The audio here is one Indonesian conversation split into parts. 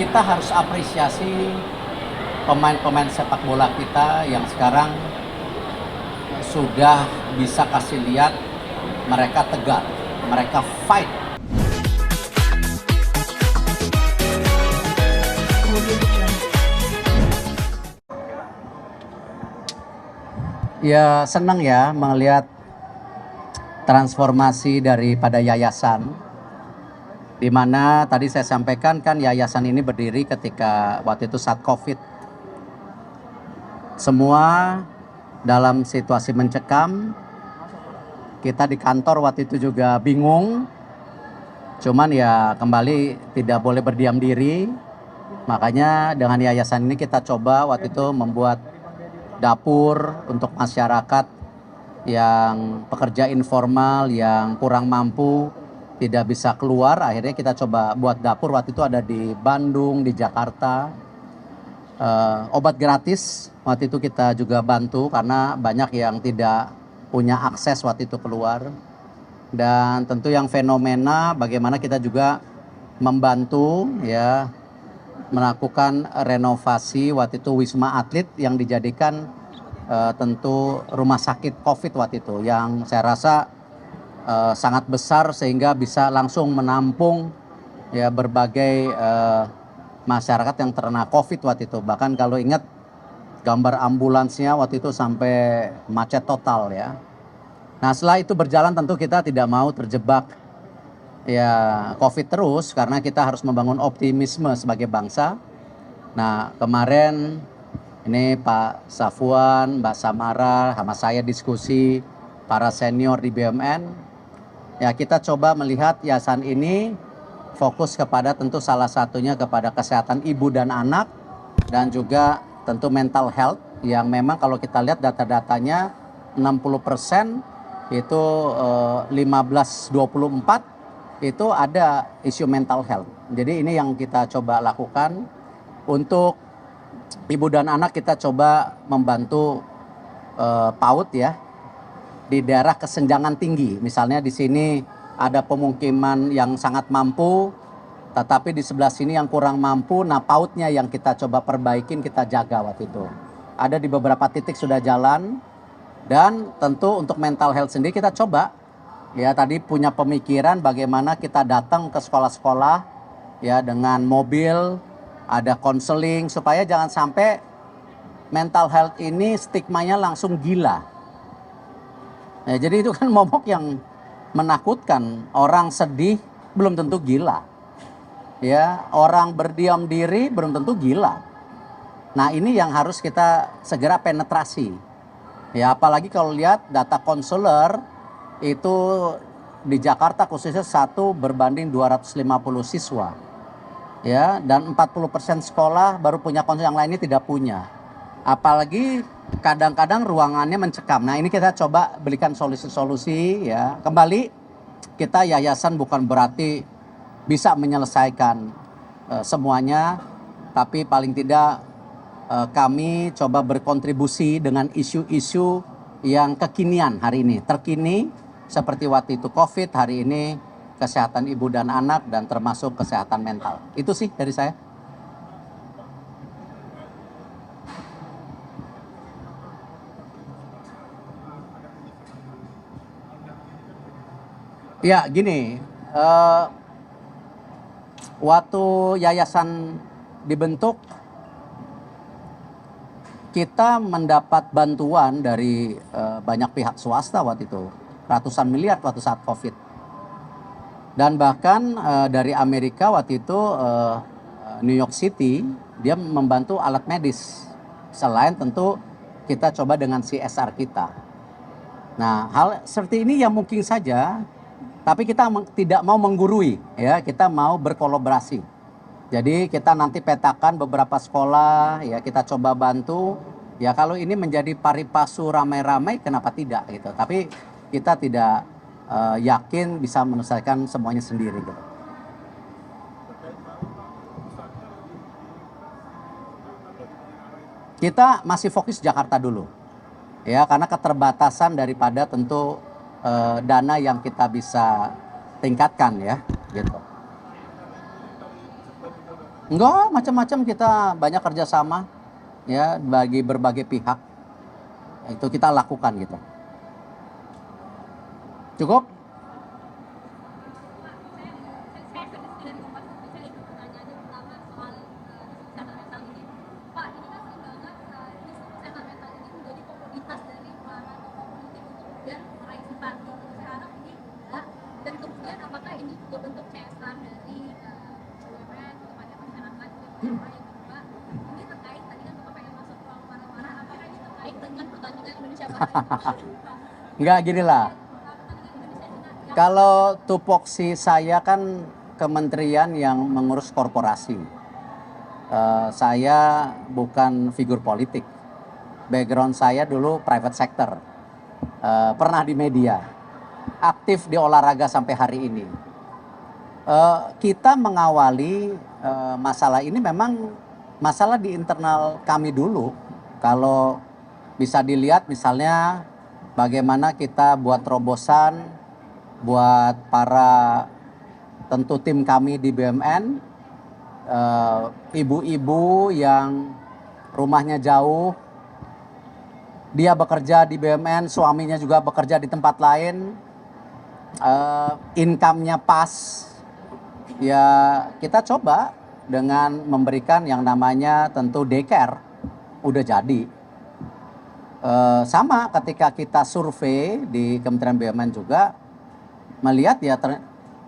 kita harus apresiasi pemain-pemain sepak bola kita yang sekarang sudah bisa kasih lihat mereka tegar, mereka fight. Ya senang ya melihat transformasi daripada yayasan, di mana tadi saya sampaikan kan yayasan ini berdiri ketika waktu itu saat COVID. Semua dalam situasi mencekam, kita di kantor waktu itu juga bingung, cuman ya kembali tidak boleh berdiam diri. Makanya dengan yayasan ini kita coba waktu itu membuat dapur untuk masyarakat yang pekerja informal, yang kurang mampu, tidak bisa keluar. Akhirnya kita coba buat dapur, waktu itu ada di Bandung, di Jakarta. Obat gratis, waktu itu kita juga bantu karena banyak yang tidak punya akses waktu itu keluar. Dan tentu yang fenomena bagaimana kita juga membantu ya melakukan renovasi waktu itu Wisma Atlet yang dijadikan tentu rumah sakit COVID waktu itu, yang saya rasa sangat besar sehingga bisa langsung menampung ya berbagai masyarakat yang terkena COVID waktu itu. Bahkan kalau ingat gambar ambulansnya waktu itu sampai macet total ya. Nah setelah itu berjalan tentu kita tidak mau terjebak ya COVID terus, karena kita harus membangun optimisme sebagai bangsa. Nah kemarin ini Pak Safwan, Mbak Samara, sama saya diskusi para senior di BUMN. Ya kita coba melihat yayasan ini fokus kepada tentu salah satunya kepada kesehatan ibu dan anak, dan juga tentu mental health yang memang kalau kita lihat data-datanya 60% itu 15-24 itu ada isu mental health. Jadi ini yang kita coba lakukan untuk ibu dan anak. Kita coba membantu PAUD ya di daerah kesenjangan tinggi. Misalnya di sini ada pemukiman yang sangat mampu, tetapi di sebelah sini yang kurang mampu. Nah PAUD-nya yang kita coba perbaikin, kita jaga waktu itu. Ada di beberapa titik sudah jalan. Dan tentu untuk mental health sendiri kita coba ya tadi punya pemikiran bagaimana kita datang ke sekolah-sekolah ya dengan mobil, ada konseling supaya jangan sampai mental health ini stigmanya langsung gila. Ya, jadi itu kan momok yang menakutkan. Orang sedih belum tentu gila. Ya, orang berdiam diri belum tentu gila. Nah, ini yang harus kita segera penetrasi. Ya, apalagi kalau lihat data konselor itu di Jakarta khususnya 1 berbanding 250 siswa. Ya, dan 40% sekolah baru punya konselor, yang lainnya tidak punya. Apalagi kadang-kadang ruangannya mencekam. Nah, ini kita coba berikan solusi-solusi ya. Kembali kita yayasan bukan berarti bisa menyelesaikan semuanya, tapi paling tidak kami coba berkontribusi dengan isu-isu yang kekinian hari ini. Terkini seperti waktu itu COVID, hari ini kesehatan ibu dan anak, dan termasuk kesehatan mental. Itu sih dari saya. Ya gini, waktu yayasan dibentuk, kita mendapat bantuan dari banyak pihak swasta waktu itu, ratusan miliar waktu saat COVID. Dan bahkan dari Amerika waktu itu, New York City, dia membantu alat medis. Selain tentu kita coba dengan CSR kita. Nah hal seperti ini yang mungkin saja, tapi kita tidak mau menggurui, ya kita mau berkolaborasi. Jadi kita nanti petakan beberapa sekolah, ya kita coba bantu. Ya kalau ini menjadi paripasu ramai-ramai, kenapa tidak gitu. Tapi kita tidak yakin bisa menyelesaikan semuanya sendiri gitu. Kita masih fokus Jakarta dulu. Ya karena keterbatasan daripada tentu dana yang kita bisa tingkatkan ya gitu. Enggak, macam-macam, kita banyak kerjasama ya bagi berbagai pihak, itu kita lakukan gitu. Cukup? Enggak, gini lah. Kalau tupoksi saya kan kementerian yang mengurus korporasi. Saya bukan figur politik. Background saya dulu private sector. Pernah di media. Aktif di olahraga sampai hari ini. Kita mengawali masalah ini memang masalah di internal kami dulu. Kalau bisa dilihat misalnya bagaimana kita buat terobosan buat para tentu tim kami di BUMN, ibu-ibu yang rumahnya jauh, dia bekerja di BUMN, suaminya juga bekerja di tempat lain, income-nya pas, ya kita coba dengan memberikan yang namanya tentu daycare, udah jadi. Sama ketika kita survei di Kementerian BUMN juga melihat ya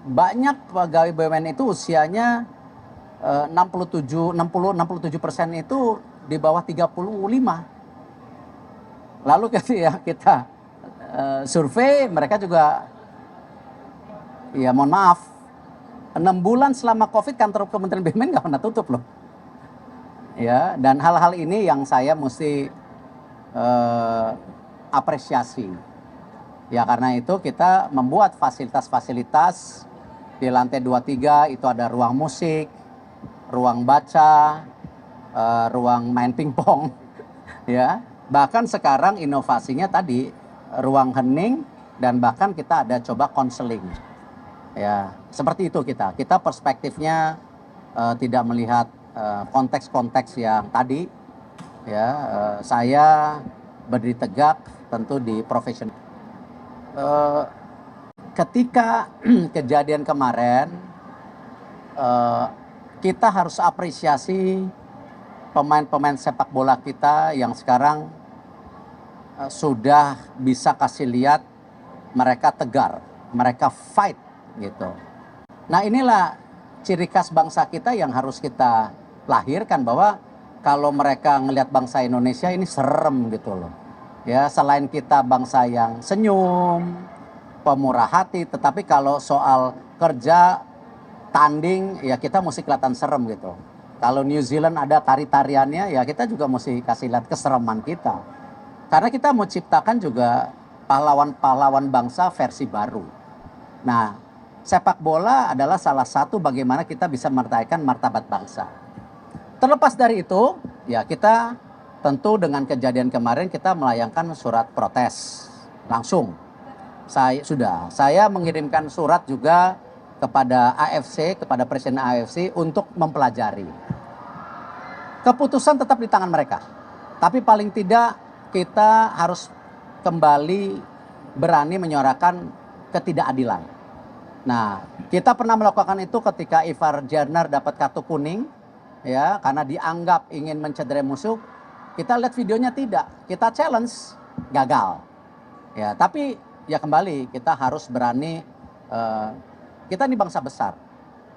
banyak pegawai BUMN itu usianya 67% itu di bawah 35. Lalu ketika kita survei mereka juga ya mohon maaf 6 bulan selama Covid kantor Kementerian BUMN nggak pernah tutup loh. Ya, dan hal-hal ini yang saya mesti apresiasi. Ya karena itu kita membuat fasilitas-fasilitas di lantai 23 itu ada ruang musik, ruang baca, ruang main pingpong, ya. Bahkan sekarang inovasinya tadi ruang hening dan bahkan kita ada coba konseling. Ya, seperti itu kita. Kita perspektifnya tidak melihat konteks-konteks yang tadi. Ya, saya berdiri tegak tentu di profesional. Ketika kejadian kemarin, kita harus apresiasi pemain-pemain sepak bola kita yang sekarang sudah bisa kasih lihat mereka tegar, mereka fight gitu. Nah inilah ciri khas bangsa kita yang harus kita lahirkan, bahwa kalau mereka ngelihat bangsa Indonesia ini serem gitu loh. Ya, selain kita bangsa yang senyum, pemurah hati, tetapi kalau soal kerja, tanding, ya kita mesti kelihatan serem gitu. Kalau New Zealand ada tari-tariannya, ya kita juga mesti kasih lihat kesereman kita. Karena kita mau ciptakan juga pahlawan-pahlawan bangsa versi baru. Nah, sepak bola adalah salah satu bagaimana kita bisa mertaikkan martabat bangsa. Terlepas dari itu, ya kita tentu dengan kejadian kemarin kita melayangkan surat protes langsung. Saya mengirimkan surat juga kepada AFC, kepada Presiden AFC untuk mempelajari. Keputusan tetap di tangan mereka. Tapi paling tidak kita harus kembali berani menyuarakan ketidakadilan. Nah, kita pernah melakukan itu ketika Ivar Jerner dapat kartu kuning, ya, karena dianggap ingin mencederai musuh. Kita lihat videonya tidak, kita challenge, gagal. Ya, tapi ya kembali kita harus berani. Kita ini bangsa besar.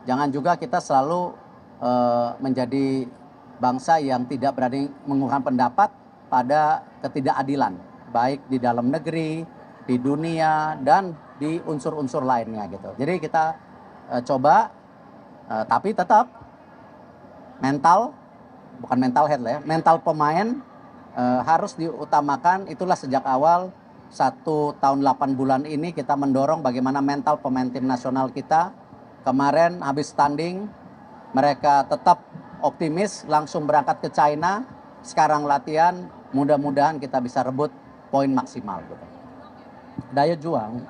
Jangan juga kita selalu menjadi bangsa yang tidak berani mengungkapkan pendapat pada ketidakadilan, baik di dalam negeri, di dunia, dan di unsur-unsur lainnya gitu. Jadi kita coba, tapi tetap mental, bukan mental head lah ya, mental pemain harus diutamakan. Itulah sejak awal 1 tahun 8 bulan ini kita mendorong bagaimana mental pemain tim nasional kita. Kemarin habis tanding mereka tetap optimis, langsung berangkat ke China. Sekarang latihan, mudah-mudahan kita bisa rebut poin maksimal gitu. Daya juang.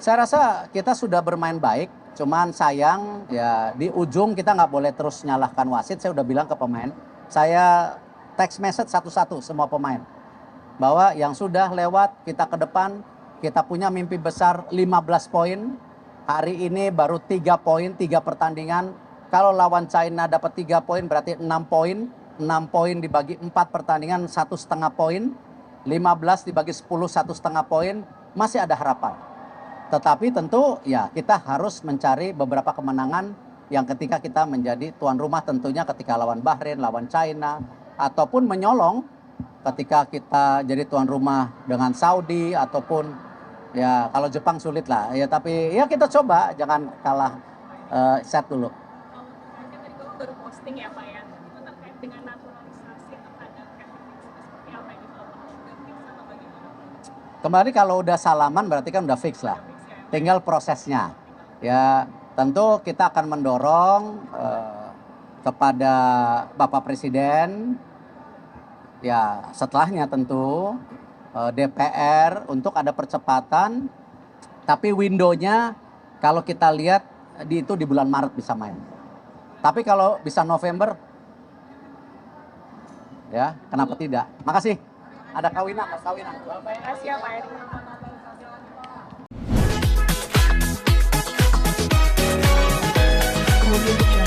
Saya rasa kita sudah bermain baik, cuman sayang ya di ujung kita nggak boleh terus nyalahkan wasit. Saya udah bilang ke pemain, saya text message satu-satu semua pemain. Bahwa yang sudah lewat kita ke depan, kita punya mimpi besar 15 poin. Hari ini baru 3 poin, 3 pertandingan. Kalau lawan China dapat 3 poin berarti 6 poin. 6 poin dibagi 4 pertandingan 1,5 poin. 15 dibagi 10 1,5 poin. Masih ada harapan. Tetapi tentu ya kita harus mencari beberapa kemenangan yang ketika kita menjadi tuan rumah, tentunya ketika lawan Bahrain, lawan China, ataupun menyolong ketika kita jadi tuan rumah dengan Saudi, ataupun ya kalau Jepang sulit lah ya, tapi ya kita coba jangan kalah set dulu. Kan tadi Bapak baru posting ya Pak ya, itu terkait dengan naturalisasi terhadap Kevin Prince itu seperti apa ini Pak? Sudah fix atau bagaimana? Kembali kalau udah salaman berarti kan udah fix lah, tinggal prosesnya. Ya tentu kita akan mendorong kepada Bapak Presiden, ya setelahnya tentu DPR untuk ada percepatan, tapi window-nya kalau kita lihat itu di bulan Maret bisa main. Tapi kalau bisa November, ya kenapa tidak? Makasih. Ada kawinan. Terima kasih ya Pak Eri. Kemudian